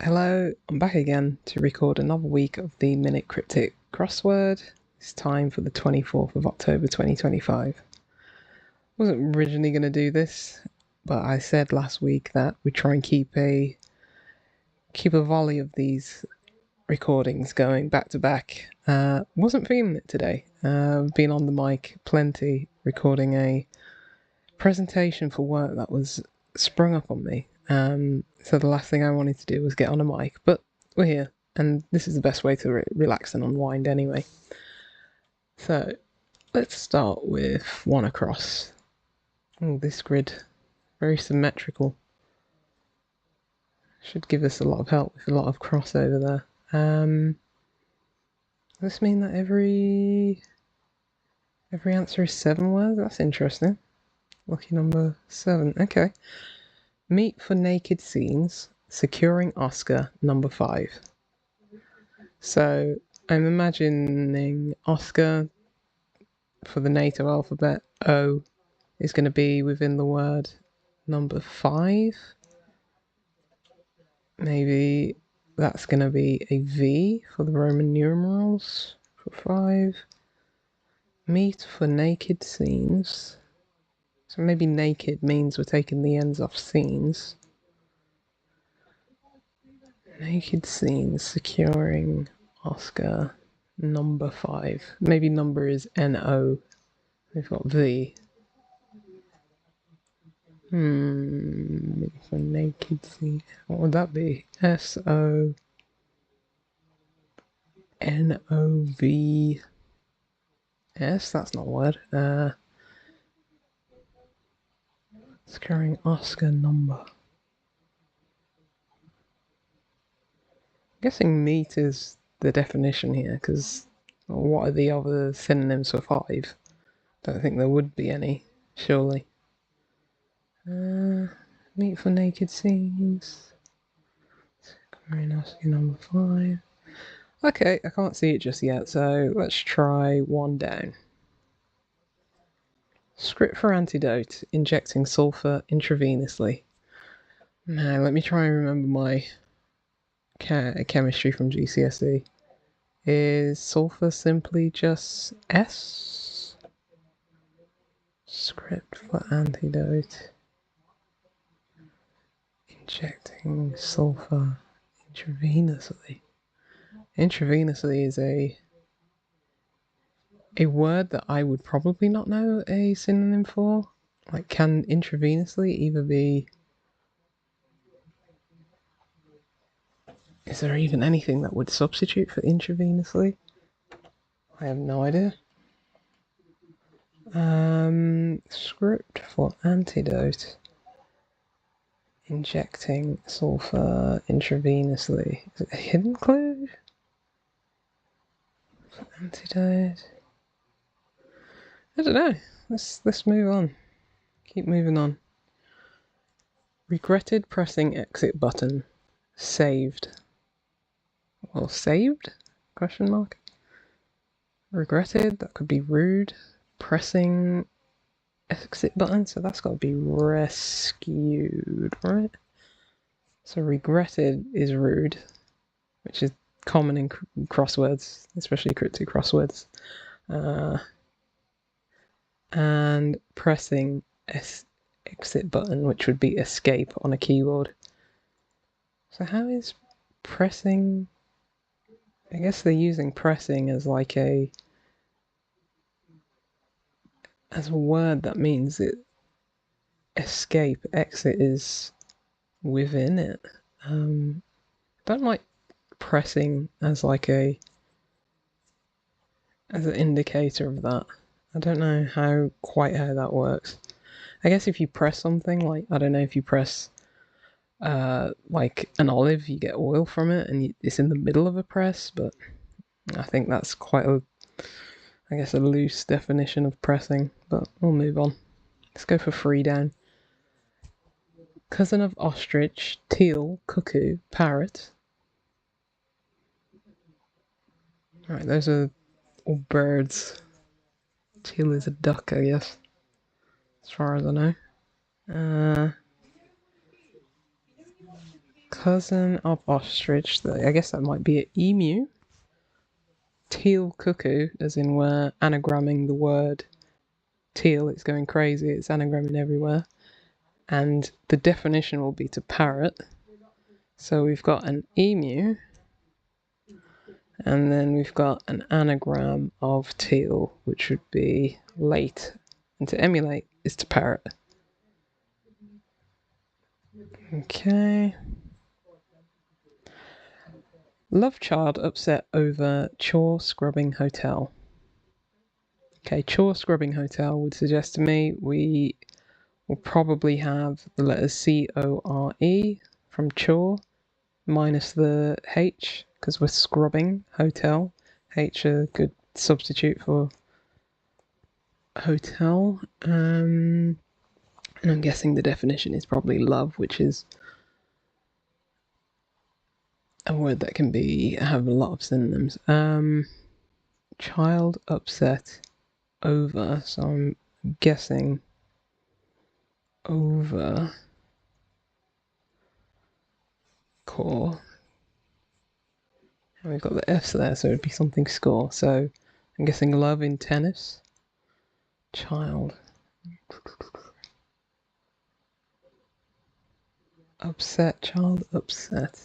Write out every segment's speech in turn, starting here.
Hello, I'm back again to record another week of the Minute Cryptic Crossword. It's time for the 24th of October 2025. Wasn't originally going to do this, but I said last week that we'd try and keep a volley of these recordings going back to back. Wasn't feeling it today. Been on the mic plenty, recording a presentation for work that was sprung up on me. So the last thing I wanted to do was get on a mic, but we're here, and this is the best way to relax and unwind anyway. So let's start with one across. Oh, this grid, very symmetrical. Should give us a lot of help with a lot of crossover there. Does this mean that every answer is 7 words? That's interesting. Lucky number 7. Okay. Meet for naked scenes, securing Oscar number 5. So I'm imagining Oscar for the NATO alphabet. O is going to be within the word number 5. Maybe that's going to be a V for the Roman numerals for 5. Meet for naked scenes. So maybe naked means we're taking the ends off scenes. Naked scenes, securing Oscar number 5. Maybe number is NO. We've got V. For naked scene. What would that be? SONOV. S? That's not a word. Securing Oscar number. I'm guessing meat is the definition here, because what are the other synonyms for 5? Don't think there would be any, surely. Meat for naked scenes. Securing Oscar number 5. Okay, I can't see it just yet, so let's try one down. Script for antidote, injecting sulfur intravenously. Now, let me try and remember my chemistry from GCSE. Is sulfur simply just S? Script for antidote, injecting sulfur intravenously. Intravenously is a word that I would probably not know a synonym for. Like, can intravenously either be... Is there even anything that would substitute for intravenously? I have no idea. Script for antidote. Injecting sulfur intravenously. Is it a hidden clue? For antidote. I don't know. Let's move on. Keep moving on. Regretted pressing exit button. Saved. Well, saved? Question mark. Regretted. That could be rude. Pressing exit button. So that's got to be rescued, right? So regretted is rude, which is common in crosswords, especially cryptic crosswords. And pressing exit button, which would be escape on a keyboard. So how is pressing... I guess they're using pressing as like a word that means it escape, exit is within it. Don't like pressing as like as an indicator of that. I don't know quite how that works. I guess if you press something, like, I don't know, if you press like an olive, you get oil from it, and it's in the middle of a press, but I think that's quite a loose definition of pressing, but we'll move on. Let's go for 3 down. Cousin of ostrich, teal, cuckoo, parrot. Alright, those are all birds. Teal is a duck, I guess, as far as I know. Cousin of ostrich. I guess that might be an emu. Teal cuckoo, as in we're anagramming the word teal. It's going crazy. It's anagramming everywhere. And the definition will be to parrot. So we've got an emu. And then we've got an anagram of teal, which would be late. And to emulate is to parrot. Okay. Love child upset over chore scrubbing hotel. Okay, chore scrubbing hotel would suggest to me we will probably have the letters C-O-R-E from chore minus the H because we're scrubbing hotel. H a good substitute for hotel. And I'm guessing the definition is probably love, which is a word that can have a lot of synonyms. Child upset over, so I'm guessing over core. And we've got the F's there, so it'd be something score. So I'm guessing love in tennis. Child. Upset, child upset.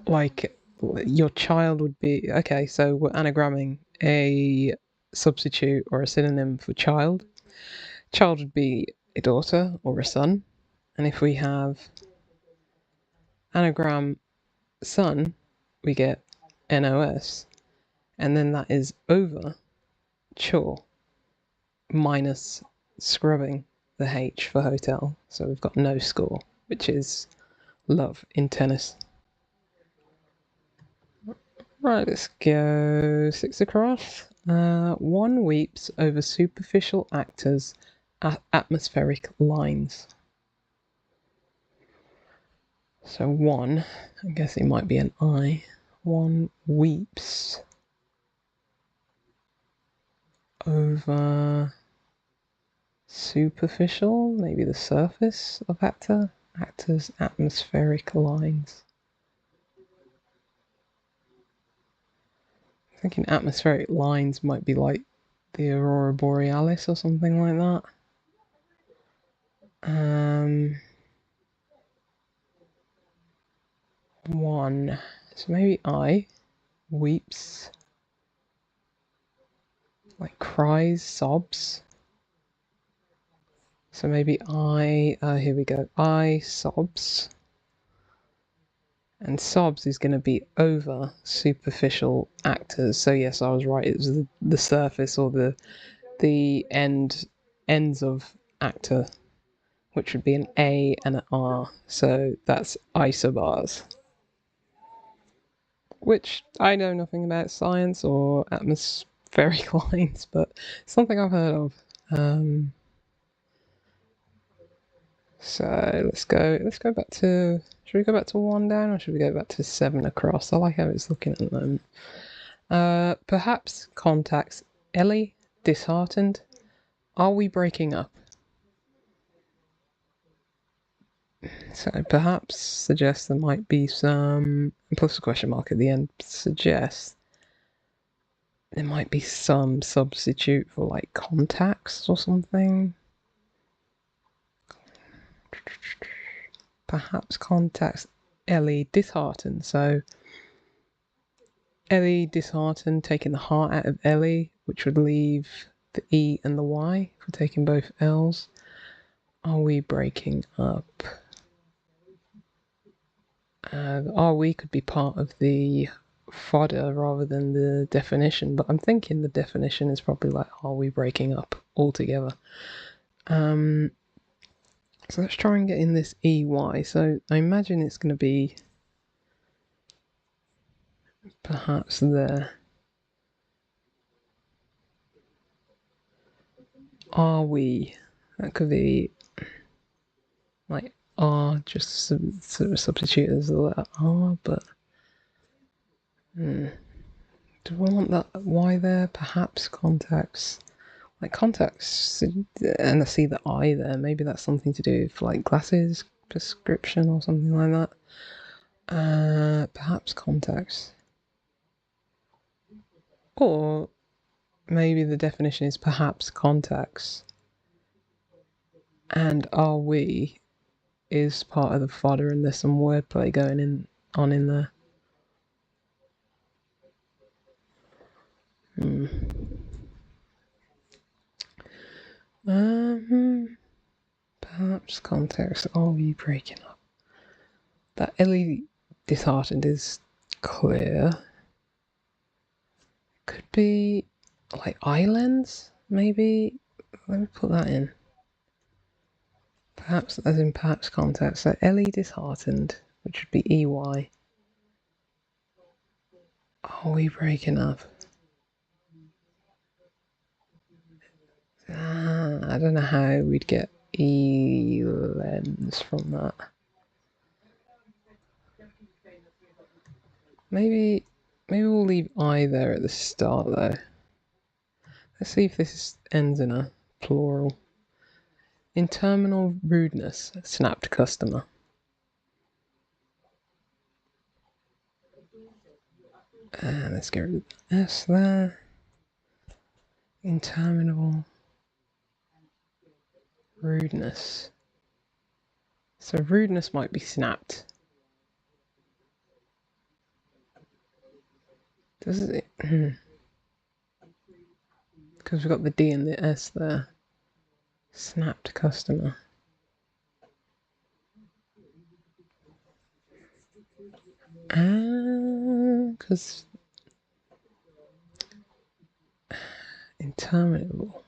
Like, your child would be... Okay, so we're anagramming a substitute or a synonym for child. Child would be a daughter or a son. And if we have anagram son, we get NOS. And then that is over chore minus scrubbing the H for hotel. So we've got no score, which is love in tennis. Right, let's go 6 across. One weeps over superficial actors' atmospheric lines. So one, I guess it might be an I. One weeps over superficial, maybe the surface of actors' atmospheric lines. I'm thinking atmospheric lines might be like the Aurora Borealis or something like that. One. So maybe I weeps, like cries, sobs. So maybe here we go. I sobs. And sobs is going to be over superficial actors. So yes, I was right. It was the surface or the ends of actor, which would be an A and an R. So that's isobars. Which I know nothing about science or atmospheric lines, but something I've heard of. So let's go back to... Should we go back to 1 down or should we go back to 7 across? I like how it's looking at the moment. Perhaps contacts Ellie, disheartened. Are we breaking up? So perhaps suggests there might be some, plus a question mark at the end, suggests there might be some substitute for like contacts or something. Perhaps contacts Ellie disheartened. So Ellie disheartened, taking the heart out of Ellie, which would leave the E and the Y for taking both L's. Are we breaking up? Are we could be part of the fodder rather than the definition, but I'm thinking the definition is probably like, are we breaking up altogether? So let's try and get in this EY. So I imagine it's going to be perhaps there. Are we? That could be like R, just sort of substitute as the letter R, but do I want that Y there? Perhaps contacts. like contacts, and I see the I there. Maybe that's something to do with like glasses prescription or something like that. Perhaps contacts, or maybe the definition is perhaps contacts, and are we is part of the fodder, and there's some wordplay going on in there. Perhaps context. Are we breaking up? That Ellie disheartened is clear. Could be like islands, maybe. Let me put that in. Perhaps, as in perhaps context. So Ellie disheartened, which would be EY. Are we breaking up? I don't know how we'd get E-lens from that. Maybe we'll leave I there at the start though. Let's see if this ends in a plural. Interminable rudeness, snapped customer. Let's get rid of the S there. Interminable rudeness. So rudeness might be snapped. Does it? Because we've got the D and the S there. Snapped customer. Because interminable.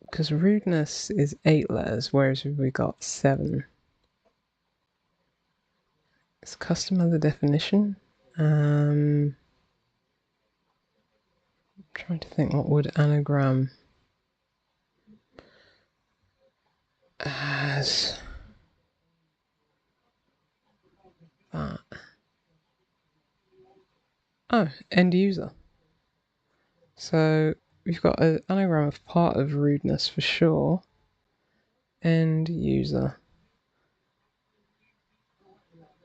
Because rudeness is 8 letters, whereas we got 7. Is customer the definition? I'm trying to think what would anagram as that. Oh, end user. So we've got an anagram of part of rudeness for sure. End user.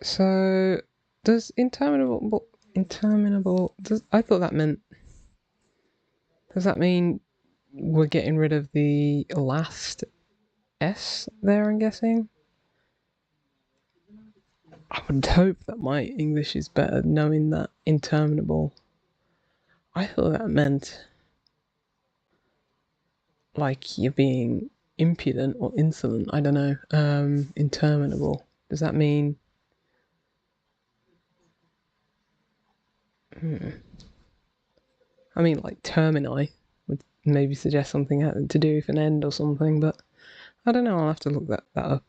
So does interminable I thought that meant, does that mean we're getting rid of the last S there, I'm guessing? I would hope that my English is better knowing that interminable. I thought that meant like you're being impudent or insolent. I don't know. Interminable. Does that mean? I mean, like termini would maybe suggest something to do with an end or something, but I don't know. I'll have to look that up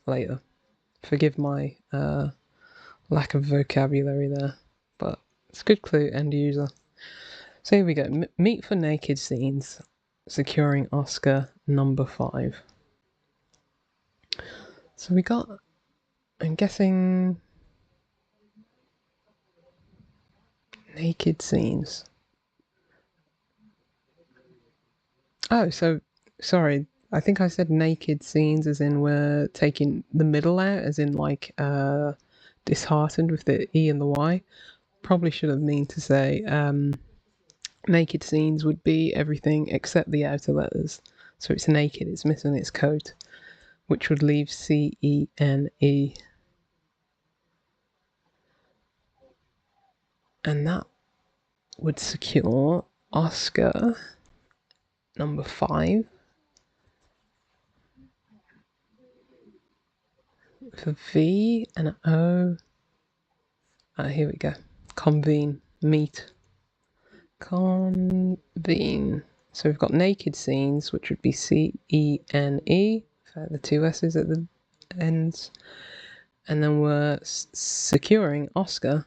later. Forgive my lack of vocabulary there, but it's a good clue. End user. So here we go. Meet for naked scenes. Securing Oscar number 5. So we got, I'm guessing, naked scenes. Oh, so sorry. I think I said naked scenes as in we're taking the middle out, as in like disheartened with the E and the Y. Probably should have mean to say naked scenes would be everything except the outer letters. So it's naked, it's missing its coat, which would leave CENE. And that would secure Oscar number 5 for V and an O. Here we go. Convene. Meet. Convene. So we've got naked scenes, which would be CENE, the 2 S's at the ends. And then we're securing Oscar,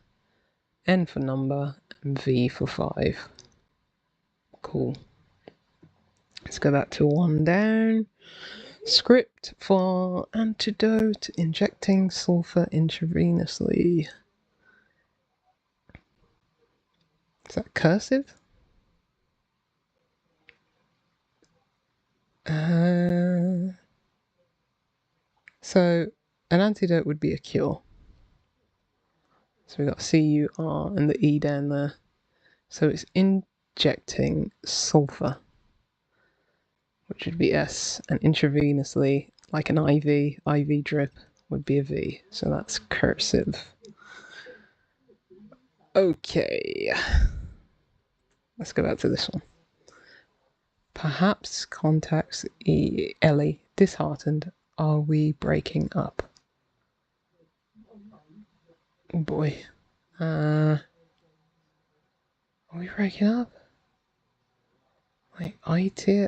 N for number, and V for 5. Cool. Let's go back to 1 down. Script for antidote, injecting sulfur intravenously. Is that cursive? So an antidote would be a cure. So we got C-U-R and the E down there. So it's injecting sulfur, which would be S, and intravenously, like an IV drip, would be a V. So that's cursive. Okay. Let's go back to this one. Perhaps contacts Ellie. Disheartened. Are we breaking up? Oh boy. Are we breaking up? Like I tier?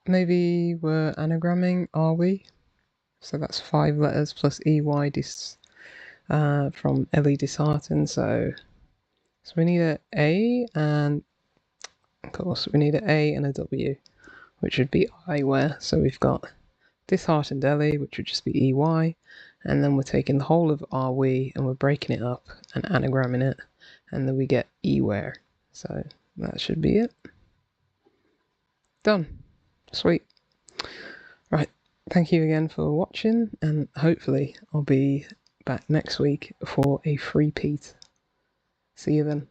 Maybe we're anagramming, are we? So that's 5 letters plus EY from Ellie disheartened. So we need an A, and of course we need an A and a W, which would be eyewear. So we've got disheartened Ellie, which would just be EY, and then we're taking the whole of are we and we're breaking it up and anagramming it, and then we get ewear. So that should be it. Done. Sweet. Right. Thank you again for watching, and hopefully I'll be back next week for a repeat. See you then.